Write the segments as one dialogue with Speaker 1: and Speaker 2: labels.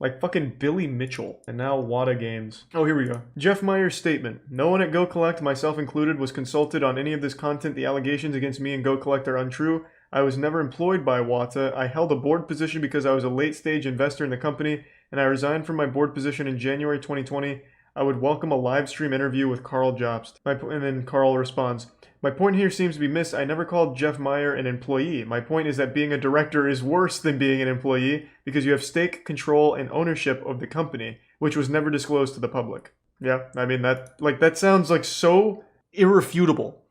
Speaker 1: Like fucking Billy Mitchell. And now Wata Games. Oh, here we go. Jeff Meyer's statement. No one at Go Collect, myself included, was consulted on any of this content. The allegations against me and Go Collect are untrue. I was never employed by Wata. I held a board position because I was a late-stage investor in the company, and I resigned from my board position in January 2020. I would welcome a live stream interview with Carl Jobst. And then Carl responds, my point here seems to be missed. I never called Jeff Meyer an employee. My point is that being a director is worse than being an employee because you have stake, control, and ownership of the company, which was never disclosed to the public. Yeah, I mean, that sounds like so irrefutable.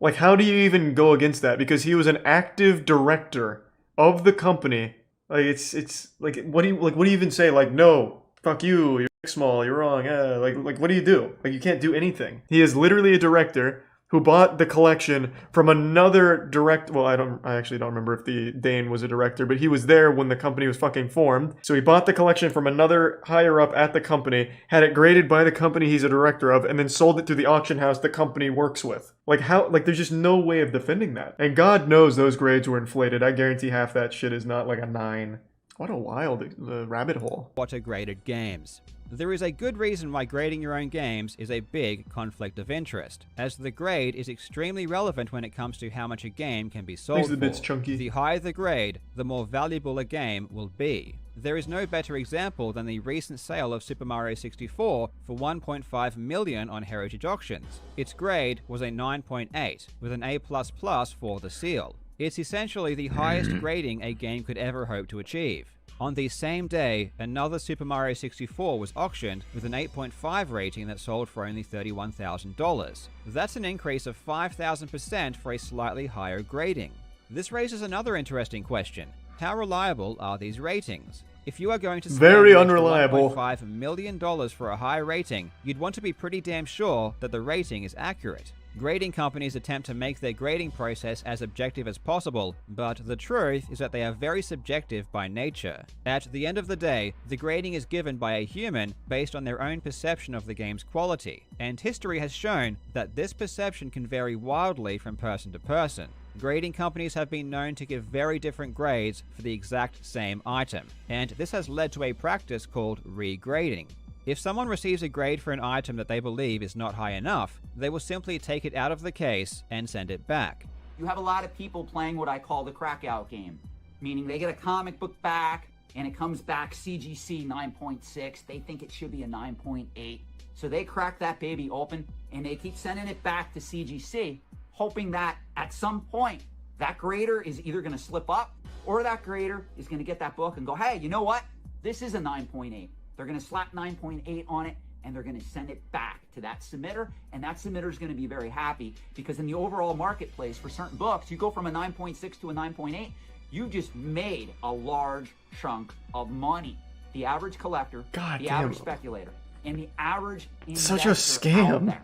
Speaker 1: Like, how do you even go against that? Because he was an active director of the company. Like, it's like, what do you even say? Like, no, fuck you, you're small, you're wrong. Like, what do you do? Like, you can't do anything. He is literally a director who bought the collection from another well, I actually don't remember if the Dane was a director, but he was there when the company was fucking formed. So he bought the collection from another higher up at the company, had it graded by the company he's a director of, and then sold it to the auction house the company works with. Like, how, like, there's just no way of defending that. And God knows those grades were inflated. I guarantee half that shit is not like a 9. What a wild rabbit hole.
Speaker 2: What are graded games? There is a good reason why grading your own games is a big conflict of interest, as the grade is extremely relevant when it comes to how much a game can be sold
Speaker 1: Makes the
Speaker 2: for.
Speaker 1: bits chunky.
Speaker 2: The higher the grade, the more valuable a game will be. There is no better example than the recent sale of Super Mario 64 for $1.5 million on Heritage Auctions. Its grade was a 9.8, with an A++ for the seal. It's essentially the highest grading a game could ever hope to achieve. On the same day, another Super Mario 64 was auctioned with an 8.5 rating that sold for only $31,000. That's an increase of 5,000% for a slightly higher grading. This raises another interesting question. How reliable are these ratings? If you are going to spend
Speaker 1: very unreliable
Speaker 2: $1.5 million for a high rating, you'd want to be pretty damn sure that the rating is accurate. Grading companies attempt to make their grading process as objective as possible, but the truth is that they are very subjective by nature. At the end of the day, the grading is given by a human based on their own perception of the game's quality, and history has shown that this perception can vary wildly from person to person. Grading companies have been known to give very different grades for the exact same item, and this has led to a practice called regrading. If someone receives a grade for an item that they believe is not high enough, they will simply take it out of the case and send it back.
Speaker 3: You have a lot of people playing what I call the crack-out game, meaning they get a comic book back and it comes back CGC 9.6. They think it should be a 9.8. So they crack that baby open and they keep sending it back to CGC, hoping that at some point that grader is either going to slip up or that grader is going to get that book and go, hey, you know what? This is a 9.8. They're going to slap 9.8 on it, and they're going to send it back to that submitter, and that submitter is going to be very happy because in the overall marketplace for certain books, you go from a 9.6 to a 9.8, you just made a large chunk of money. The average collector, average speculator, and the average
Speaker 1: such a
Speaker 3: investor
Speaker 1: scam
Speaker 3: out there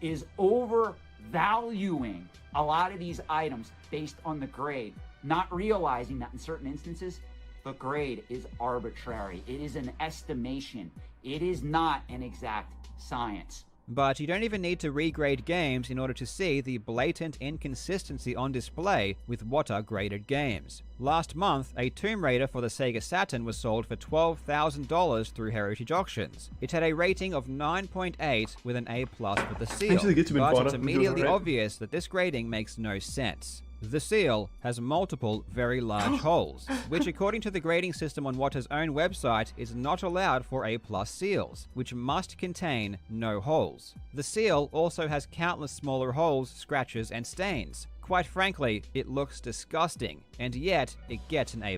Speaker 3: is overvaluing a lot of these items based on the grade, not realizing that in certain instances, the grade is arbitrary. It is an estimation. It is not an exact science.
Speaker 2: But you don't even need to regrade games in order to see the blatant inconsistency on display with what are graded games. Last month, a Tomb Raider for the Sega Saturn was sold for $12,000 through Heritage Auctions. It had a rating of 9.8 with an A+ for the seal, but it's immediately obvious that this grading makes no sense. The seal has multiple very large holes, which according to the grading system on Wata's own website is not allowed for A+ seals, which must contain no holes. The seal also has countless smaller holes, scratches, and stains. Quite frankly, it looks disgusting, and yet it gets an A+.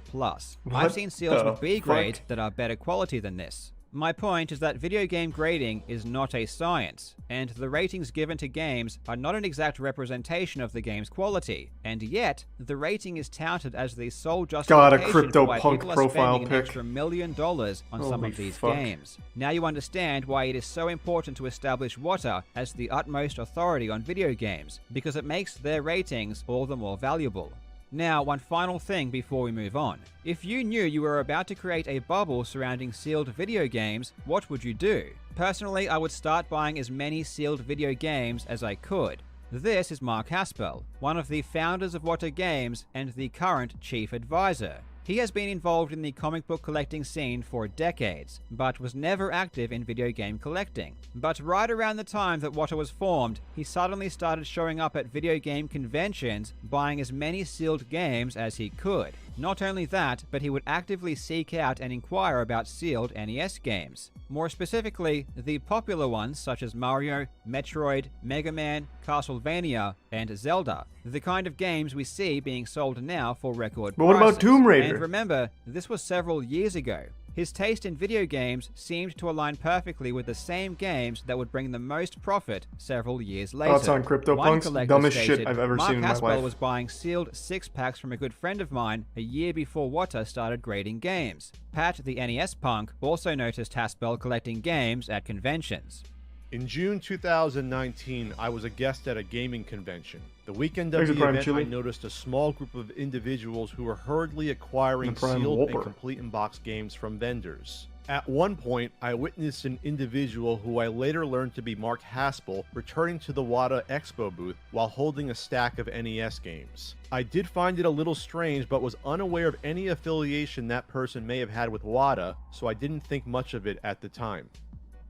Speaker 2: I've seen seals with B grade that are better quality than this. My point is that video game grading is not a science, and the ratings given to games are not an exact representation of the game's quality, and yet the rating is touted as the sole justification for why people are spending an extra $1 million on some of these games. Now you understand why it is so important to establish Wata as the utmost authority on video games, because it makes their ratings all the more valuable. Now, one final thing before we move on. If you knew you were about to create a bubble surrounding sealed video games, what would you do? Personally, I would start buying as many sealed video games as I could. This is Mark Haspel, one of the founders of Wata Games and the current chief advisor. He has been involved in the comic book collecting scene for decades, but was never active in video game collecting. But right around the time that Wata was formed, he suddenly started showing up at video game conventions, buying as many sealed games as he could. Not only that, but he would actively seek out and inquire about sealed NES games. More specifically, the popular ones such as Mario, Metroid, Mega Man, Castlevania, and Zelda. The kind of games we see being sold now for record
Speaker 1: But what about
Speaker 2: prices.
Speaker 1: Tomb Raider?
Speaker 2: And remember, this was several years ago. His taste in video games seemed to align perfectly with the same games that would bring the most profit several years later.
Speaker 1: Thoughts on
Speaker 2: One
Speaker 1: CryptoPunks?
Speaker 2: collector
Speaker 1: Dumbest shit
Speaker 2: stated,
Speaker 1: I've ever
Speaker 2: Mark
Speaker 1: seen in my
Speaker 2: Haspel
Speaker 1: life.
Speaker 2: was buying sealed 6-packs from a good friend of mine a year before Wata started grading games. Pat, the NES punk, also noticed Haspel collecting games at conventions.
Speaker 4: In June 2019, I was a guest at a gaming convention. The weekend of
Speaker 1: There's a
Speaker 4: the
Speaker 1: Prime
Speaker 4: event,
Speaker 1: Chili.
Speaker 4: I noticed a small group of individuals who were hurriedly acquiring
Speaker 1: The Prime
Speaker 4: sealed
Speaker 1: Whopper.
Speaker 4: and complete in-box games from vendors. At one point, I witnessed an individual who I later learned to be Mark Haspel returning to the Wata Expo booth while holding a stack of NES games. I did find it a little strange, but was unaware of any affiliation that person may have had with Wata, so I didn't think much of it at the time.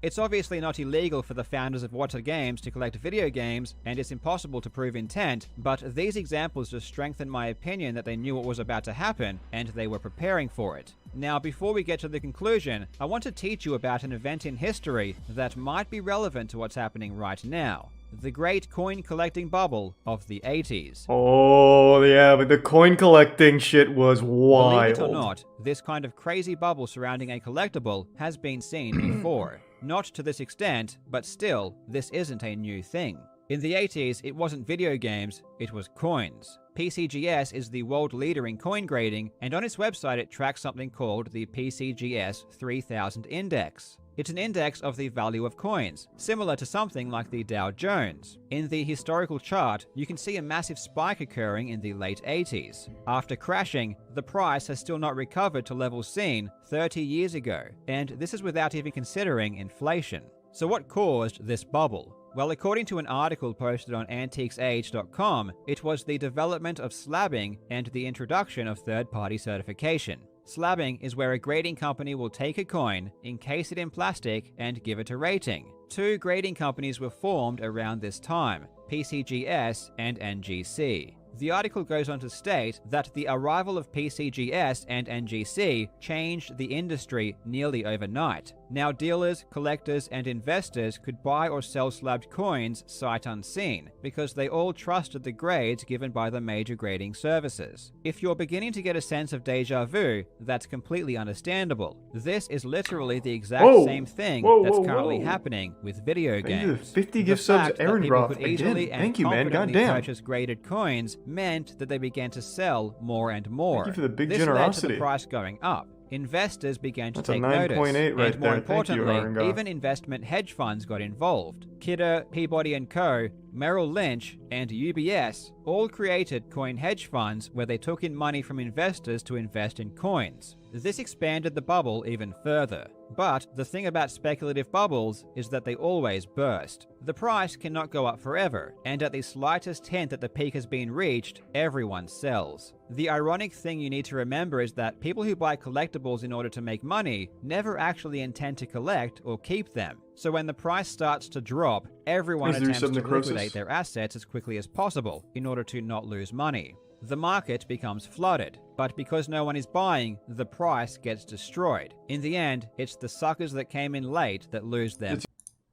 Speaker 2: It's obviously not illegal for the founders of Wata Games to collect video games, and it's impossible to prove intent, but these examples just strengthen my opinion that they knew what was about to happen, and they were preparing for it. Now, before we get to the conclusion, I want to teach you about an event in history that might be relevant to what's happening right now. The great coin collecting bubble of the 80s.
Speaker 1: Oh, yeah, but the coin collecting shit was wild.
Speaker 2: Believe it or not, this kind of crazy bubble surrounding a collectible has been seen before. Not to this extent, but still, this isn't a new thing. In the 80s, it wasn't video games, it was coins. PCGS is the world leader in coin grading, and on its website it tracks something called the PCGS 3000 Index. It's an index of the value of coins, similar to something like the Dow Jones. In the historical chart, you can see a massive spike occurring in the late 80s. After crashing, the price has still not recovered to levels seen 30 years ago, and this is without even considering inflation. So what caused this bubble? Well, according to an article posted on antiquesage.com, it was the development of slabbing and the introduction of third-party certification. Slabbing is where a grading company will take a coin, encase it in plastic, and give it a rating. Two grading companies were formed around this time, PCGS and NGC. The article goes on to state that the arrival of PCGS and NGC changed the industry nearly overnight. Now dealers, collectors, and investors could buy or sell slabbed coins sight unseen, because they all trusted the grades given by the major grading services. If you're beginning to get a sense of deja vu, that's completely understandable. This is literally the exact same thing that's currently happening with video
Speaker 1: Thank you.
Speaker 2: games.
Speaker 1: 50
Speaker 2: The
Speaker 1: gift subs,
Speaker 2: fact that
Speaker 1: Aaron
Speaker 2: people
Speaker 1: Roth.
Speaker 2: could easily
Speaker 1: Again,
Speaker 2: and
Speaker 1: thank you, man.
Speaker 2: confidently
Speaker 1: Goddamn.
Speaker 2: purchase graded coins meant that they began to sell more and more.
Speaker 1: Thank you for the big
Speaker 2: this led to
Speaker 1: generosity.
Speaker 2: the price going up. Investors began to
Speaker 1: That's a
Speaker 2: take
Speaker 1: 9.8
Speaker 2: notice,
Speaker 1: right
Speaker 2: and more
Speaker 1: there. Thank you,
Speaker 2: importantly,
Speaker 1: Aaron Goff.
Speaker 2: even investment hedge funds got involved. Kidder, Peabody & Co., Merrill Lynch, and UBS all created coin hedge funds where they took in money from investors to invest in coins. This expanded the bubble even further. But the thing about speculative bubbles is that they always burst. The price cannot go up forever, and at the slightest hint that the peak has been reached, everyone sells. The ironic thing you need to remember is that people who buy collectibles in order to make money never actually intend to collect or keep them. So when the price starts to drop, everyone
Speaker 1: Is there
Speaker 2: attempts
Speaker 1: some
Speaker 2: to
Speaker 1: necrosis?
Speaker 2: liquidate their assets as quickly as possible in order to not lose money. The market becomes flooded, but because no one is buying, the price gets destroyed. In the end, it's the suckers that came in late that lose their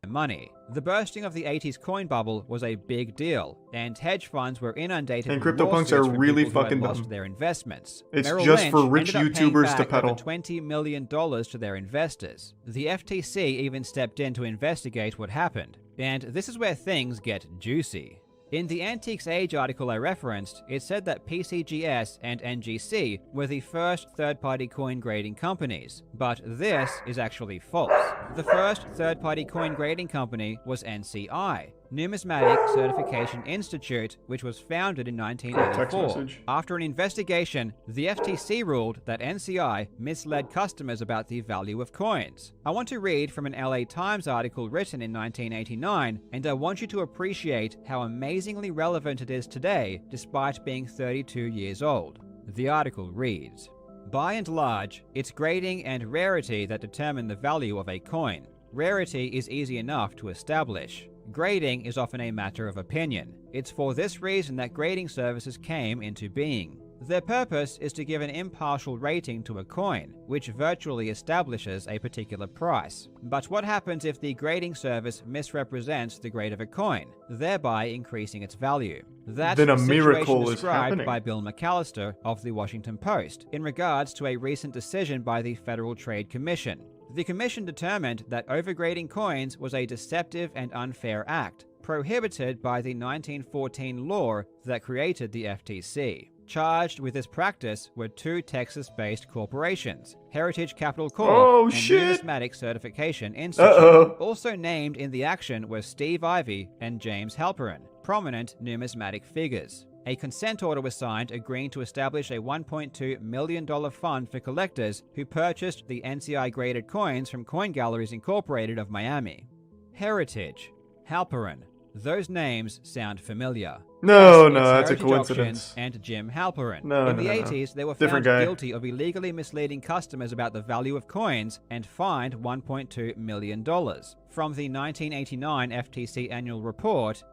Speaker 2: money. The bursting of the 80s coin bubble was a big deal, and hedge funds were inundated
Speaker 1: And
Speaker 2: with
Speaker 1: CryptoPunks
Speaker 2: lawsuits
Speaker 1: are
Speaker 2: from
Speaker 1: really
Speaker 2: people who had
Speaker 1: fucking
Speaker 2: lost
Speaker 1: dumb.
Speaker 2: their investments.
Speaker 1: It's
Speaker 2: Merrill
Speaker 1: just
Speaker 2: Lynch
Speaker 1: for rich
Speaker 2: ended up paying
Speaker 1: YouTubers to
Speaker 2: back
Speaker 1: peddle.
Speaker 2: over $20 million to their investors. The FTC even stepped in to investigate what happened, and this is where things get juicy. In the Antiques Age article I referenced, it said that PCGS and NGC were the first third-party coin grading companies, but this is actually false. The first third-party coin grading company was NCI, Numismatic Certification Institute, which was founded in
Speaker 1: Text
Speaker 2: 1984.
Speaker 1: message.
Speaker 2: After an investigation, the FTC ruled that NCI misled customers about the value of coins. I want to read from an LA Times article written in 1989, and I want you to appreciate how amazingly relevant it is today, despite being 32 years old. The article reads, By and large, it's grading and rarity that determine the value of a coin. Rarity is easy enough to establish. Grading is often a matter of opinion. It's for this reason that grading services came into being. Their purpose is to give an impartial rating to a coin, which virtually establishes a particular price. But what happens if the grading service misrepresents the grade of a coin, thereby increasing its value? That's
Speaker 1: Then a
Speaker 2: the situation
Speaker 1: miracle is
Speaker 2: described
Speaker 1: happening.
Speaker 2: by Bill McAllister of the Washington Post in regards to a recent decision by the Federal Trade Commission. The commission determined that overgrading coins was a deceptive and unfair act, prohibited by the 1914 law that created the FTC. Charged with this practice were two Texas-based corporations, Heritage Capital Corp. And
Speaker 1: shit.
Speaker 2: Numismatic Certification Institute.
Speaker 1: Uh-oh.
Speaker 2: Also named in the action were Steve Ivey and James Halperin, prominent numismatic figures. A consent order was signed agreeing to establish a $1.2 million fund for collectors who purchased the NCI-graded coins from Coin Galleries Incorporated of Miami. Heritage, Halperin. Those names sound familiar.
Speaker 1: No,
Speaker 2: Yes,
Speaker 1: no,
Speaker 2: it's
Speaker 1: that's a
Speaker 2: Heritage
Speaker 1: coincidence.
Speaker 2: Auctions and Jim Halperin.
Speaker 1: No,
Speaker 2: In
Speaker 1: no,
Speaker 2: the
Speaker 1: no, no.
Speaker 2: 80s, they were
Speaker 1: Different
Speaker 2: found
Speaker 1: guy.
Speaker 2: guilty of illegally misleading customers about the value of coins and fined $1.2 million. From the 1989 FTC annual report,